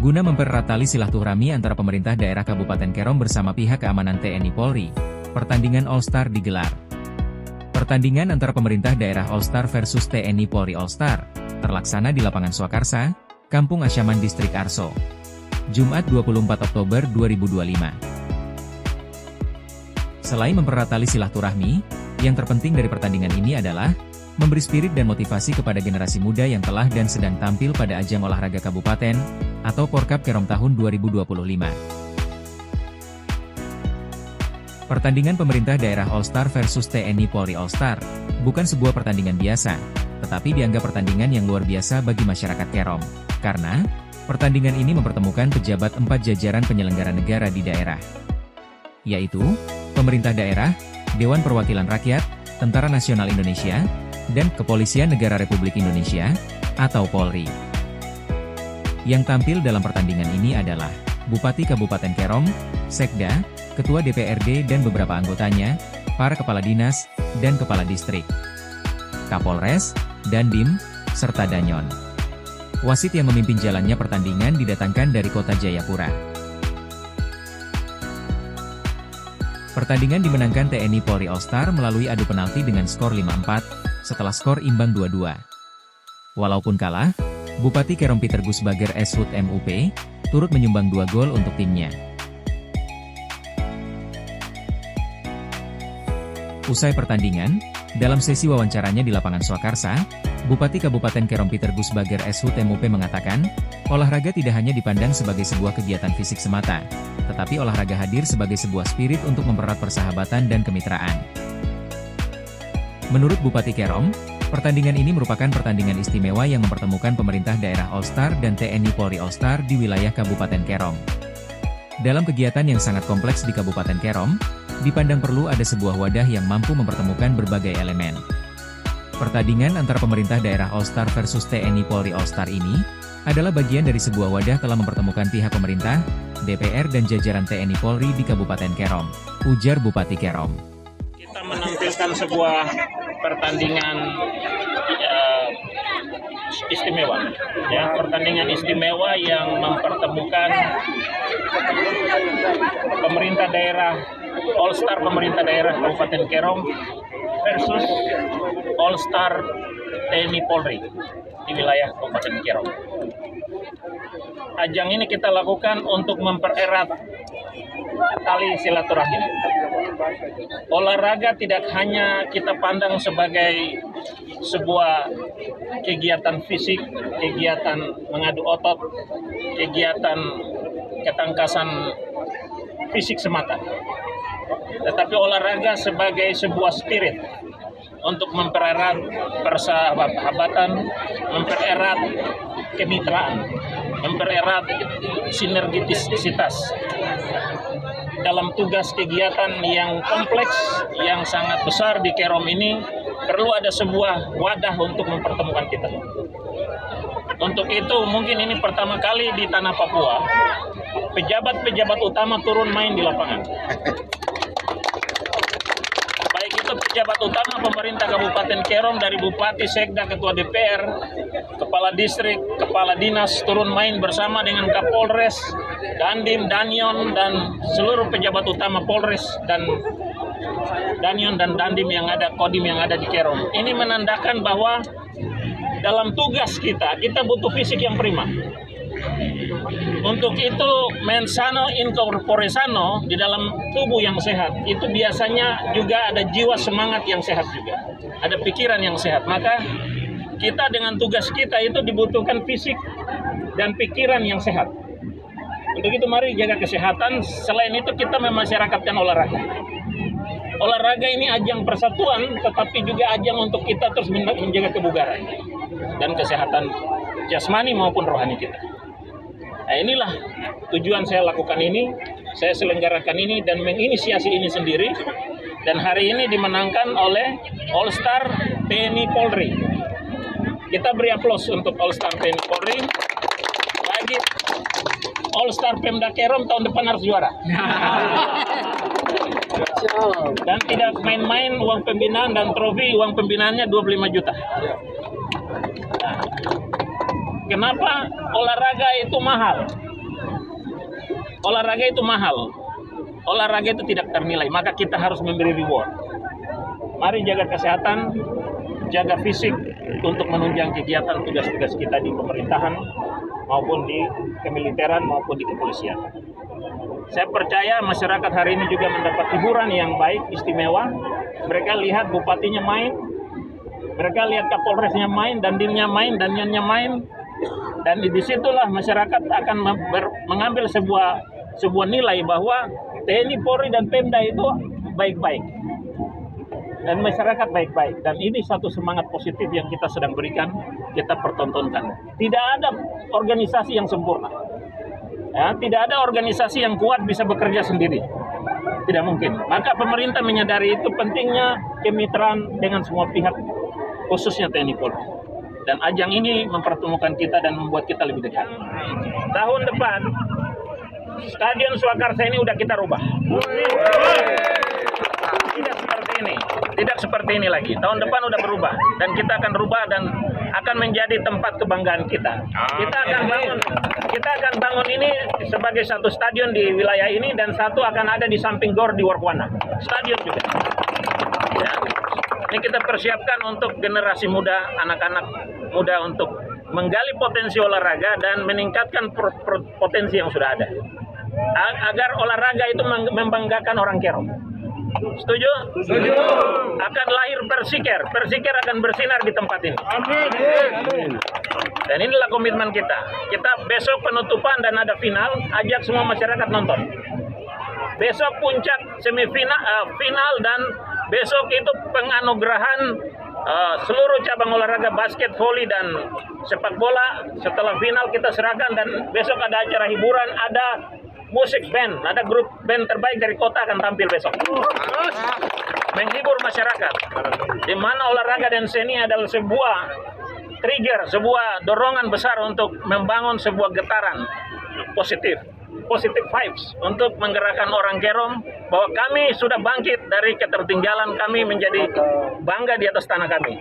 Guna mempererat tali silaturahmi antara pemerintah daerah Kabupaten Kerom bersama pihak keamanan TNI Polri, pertandingan All-Star digelar. Pertandingan antara pemerintah daerah All-Star versus TNI Polri All-Star terlaksana di lapangan Swakarsa, Kampung Asyaman Distrik Arso, Jumat 24 Oktober 2025. Selain mempererat tali silaturahmi, yang terpenting dari pertandingan ini adalah memberi spirit dan motivasi kepada generasi muda yang telah dan sedang tampil pada ajang olahraga kabupaten atau Porkap Kerom tahun 2025. Pertandingan pemerintah daerah All-Star versus TNI Polri All-Star bukan sebuah pertandingan biasa, tetapi dianggap pertandingan yang luar biasa bagi masyarakat Kerom, karena pertandingan ini mempertemukan pejabat 4 jajaran penyelenggara negara di daerah, yaitu pemerintah daerah, Dewan Perwakilan Rakyat, Tentara Nasional Indonesia, dan Kepolisian Negara Republik Indonesia, atau Polri. Yang tampil dalam pertandingan ini adalah Bupati Kabupaten Kerom, Sekda, Ketua DPRD dan beberapa anggotanya, para kepala dinas, dan kepala distrik, Kapolres, Dandim, serta Danyon. Wasit yang memimpin jalannya pertandingan didatangkan dari kota Jayapura. Pertandingan dimenangkan TNI Polri All-Star melalui adu penalti dengan skor 5-4, setelah skor imbang 2-2. Walaupun kalah, Bupati Kerom Peter Gusbager Eshut MUP, turut menyumbang 2 gol untuk timnya. Usai pertandingan, dalam sesi wawancaranya di lapangan Swakarsa, Bupati Kabupaten Kerom Peter Gusbager Eshut MUP mengatakan, olahraga tidak hanya dipandang sebagai sebuah kegiatan fisik semata, tetapi olahraga hadir sebagai sebuah spirit untuk mempererat persahabatan dan kemitraan. Menurut Bupati Kerom, pertandingan ini merupakan pertandingan istimewa yang mempertemukan pemerintah daerah All-Star dan TNI Polri All-Star di wilayah Kabupaten Kerom. Dalam kegiatan yang sangat kompleks di Kabupaten Kerom, dipandang perlu ada sebuah wadah yang mampu mempertemukan berbagai elemen. Pertandingan antara pemerintah daerah All-Star versus TNI Polri All-Star ini adalah bagian dari sebuah wadah telah mempertemukan pihak pemerintah, DPR dan jajaran TNI Polri di Kabupaten Kerom, ujar Bupati Kerom. Kita menampilkan sebuah pertandingan istimewa, ya, pertandingan istimewa yang mempertemukan pemerintah daerah All-Star pemerintah daerah Kabupaten Kerom versus All-Star TNI Polri di wilayah Kabupaten Kerom. Ajang ini kita lakukan untuk mempererat tali silaturahmi. Olahraga tidak hanya kita pandang sebagai sebuah kegiatan fisik, kegiatan mengadu otot, kegiatan ketangkasan fisik semata, tetapi olahraga sebagai sebuah spirit untuk mempererat persahabatan, mempererat kemitraan, mempererat sinergisitas dalam tugas kegiatan yang kompleks, yang sangat besar di Kerom ini. Perlu ada sebuah wadah untuk mempertemukan kita. Untuk itu mungkin ini pertama kali di tanah Papua pejabat-pejabat utama turun main di lapangan. Baik itu pejabat utama pemerintah Kabupaten Kerom dari Bupati, Sekda, Ketua DPR, Kepala Distrik, Kepala Dinas turun main bersama dengan Kapolres, Dandim, Danyon, dan seluruh pejabat utama Polres dan Danyon dan Dandim yang ada, Kodim yang ada di Kerom. Ini menandakan bahwa dalam tugas kita butuh fisik yang prima. Untuk itu mens sano in corpore sano, di dalam tubuh yang sehat itu biasanya juga ada jiwa semangat yang sehat juga, ada pikiran yang sehat. Maka kita dengan tugas kita itu dibutuhkan fisik dan pikiran yang sehat. Untuk itu mari jaga kesehatan. Selain itu kita memasyarakatkan olahraga. Olahraga ini ajang persatuan, tetapi juga ajang untuk kita terus menjaga kebugaran dan kesehatan jasmani maupun rohani kita. Nah, inilah tujuan saya lakukan ini, saya selenggarakan ini dan menginisiasi ini sendiri. Dan hari ini dimenangkan oleh All-Star TNI Polri. Kita beri aplaus untuk All-Star TNI Polri. Lagi All-Star Pemda Kerom tahun depan harus juara. Dan tidak main-main uang pembinaan dan trofi, uang pembinaannya 25 juta. Nah, kenapa olahraga itu mahal? olahraga itu mahal. Olahraga itu tidak ternilai, maka kita harus memberi reward. Mari jaga kesehatan, jaga fisik untuk menunjang kegiatan tugas-tugas kita di pemerintahan maupun di kemiliteran maupun di kepolisian. Saya percaya masyarakat hari ini juga mendapat hiburan yang baik, istimewa. Mereka lihat bupatinya main, mereka lihat kapolresnya main, dandimnya main, danyannya main, dan disitulah masyarakat akan mengambil sebuah nilai bahwa TNI, Polri, dan Pemda itu baik-baik. Dan masyarakat baik-baik. Dan ini satu semangat positif yang kita sedang berikan, kita pertontonkan. Tidak ada organisasi yang sempurna. Ya, tidak ada organisasi yang kuat bisa bekerja sendiri. Tidak mungkin. Maka pemerintah menyadari itu pentingnya kemitraan dengan semua pihak, khususnya TNI Polri. Dan ajang ini mempertemukan kita dan membuat kita lebih dekat. Tahun depan, Stadion Swakarsa ini udah kita rubah. Tidak seperti ini lagi. Tahun depan udah berubah dan kita akan rubah dan akan menjadi tempat kebanggaan kita. Kita akan bangun ini sebagai satu stadion di wilayah ini dan satu akan ada di samping GOR di Workwana. Stadion juga. Ya. Ini kita persiapkan untuk generasi muda, anak-anak muda untuk menggali potensi olahraga dan meningkatkan potensi yang sudah ada. Agar olahraga itu membanggakan orang Kerom. Setuju? Setuju. Akan lahir Persiker. Persiker akan bersinar di tempat ini. Amin. Dan inilah komitmen kita. Kita besok penutupan dan ada final, ajak semua masyarakat nonton. Besok puncak semifinal, final, dan besok itu penganugerahan seluruh cabang olahraga basket, voli, dan sepak bola. Setelah final kita serahkan dan besok ada acara hiburan, ada musik band, ada grup band terbaik dari kota akan tampil besok. Menghibur masyarakat. Di mana olahraga dan seni adalah sebuah trigger, sebuah dorongan besar untuk membangun sebuah getaran positive vibes untuk menggerakkan orang Kerom bahwa kami sudah bangkit dari ketertinggalan, kami menjadi bangga di atas tanah kami.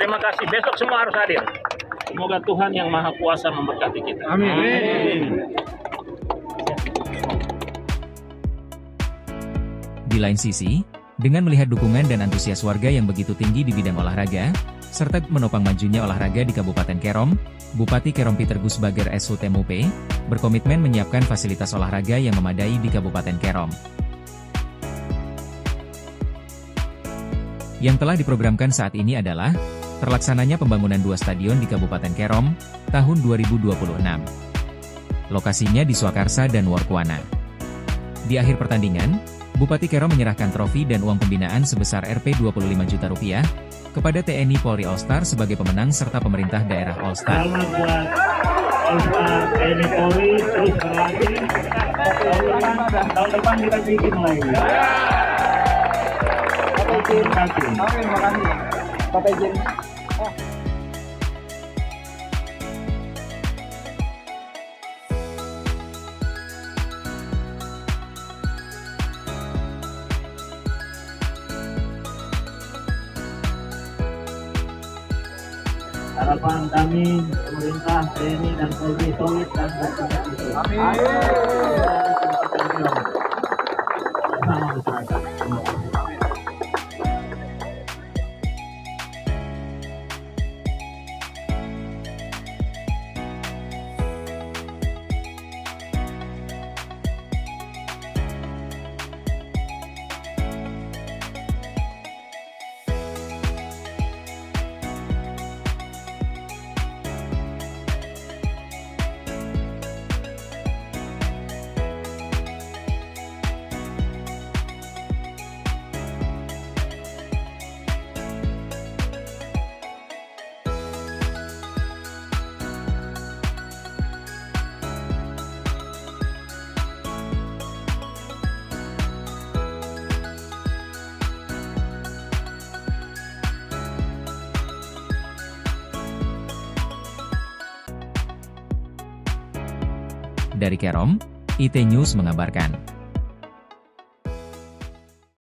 Terima kasih. Besok semua harus hadir. Semoga Tuhan yang Maha Kuasa memberkati kita. Amin. Di lain sisi, dengan melihat dukungan dan antusias warga yang begitu tinggi di bidang olahraga, serta menopang majunya olahraga di Kabupaten Kerom, Bupati Kerom Peter Gusbager SHMUP, berkomitmen menyiapkan fasilitas olahraga yang memadai di Kabupaten Kerom. Yang telah diprogramkan saat ini adalah, terlaksananya pembangunan 2 stadion di Kabupaten Kerom, tahun 2026. Lokasinya di Swakarsa dan Workwana. Di akhir pertandingan, Bupati Kerom menyerahkan trofi dan uang pembinaan sebesar Rp 25 juta kepada TNI Polri All-Star sebagai pemenang serta pemerintah daerah All-Star. Selamat buat All-Star TNI Polri, terus berlatih. Tahun depan kita bikin lagi. Terima kasih. Terima kasih. Bapak izin. Harapan kami, pemerintah, TNI, dan Polri solid dan bertindak itu. Amin. Sama masyarakat. Dari Kerom, IT News mengabarkan.